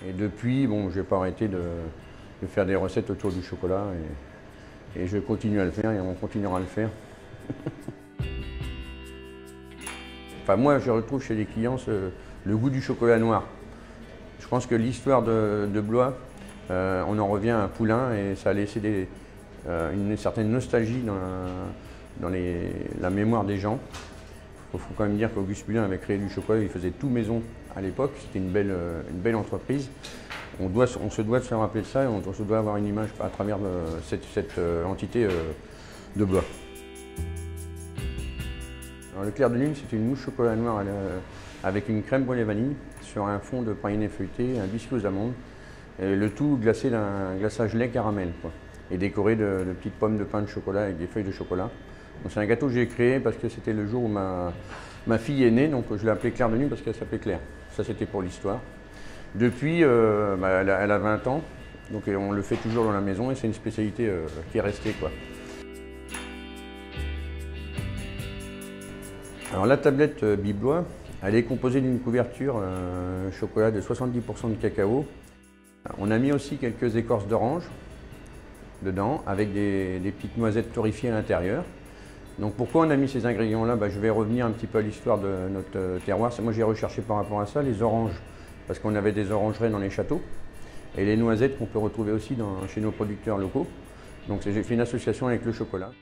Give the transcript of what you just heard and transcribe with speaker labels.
Speaker 1: Et depuis, bon, je n'ai pas arrêté de faire des recettes autour du chocolat et je continue à le faire et on continuera à le faire. Enfin, moi, je retrouve chez les clients le goût du chocolat noir. Je pense que l'histoire de Blois, on en revient à Poulain et ça a laissé une certaine nostalgie dans la mémoire des gens. Il faut quand même dire qu'Auguste Poulain avait créé du chocolat, il faisait tout maison à l'époque, c'était une belle entreprise. On se doit de se rappeler de ça et on se doit avoir une image à travers cette entité de Blois. Alors, le clair de lune, c'est une mousse chocolat noir avec une crème brûlée vanille sur un fond de praliné feuilleté, un biscuit aux amandes, et le tout glacé d'un glaçage lait caramel, quoi, et décoré de petites pommes de pain de chocolat avec des feuilles de chocolat. C'est un gâteau que j'ai créé parce que c'était le jour où ma fille est née, donc je l'ai appelée Claire de Lune parce qu'elle s'appelait Claire. Ça, c'était pour l'histoire. Depuis, elle a 20 ans, donc on le fait toujours dans la maison et c'est une spécialité qui est restée, quoi. Alors la tablette Biblois, elle est composée d'une couverture chocolat de 70% de cacao. On a mis aussi quelques écorces d'orange dedans avec des petites noisettes torréfiées à l'intérieur. Donc pourquoi on a mis ces ingrédients-là? Je vais revenir un petit peu à l'histoire de notre terroir. Moi j'ai recherché par rapport à ça les oranges, parce qu'on avait des orangeries dans les châteaux, et les noisettes qu'on peut retrouver aussi chez nos producteurs locaux. Donc j'ai fait une association avec le chocolat.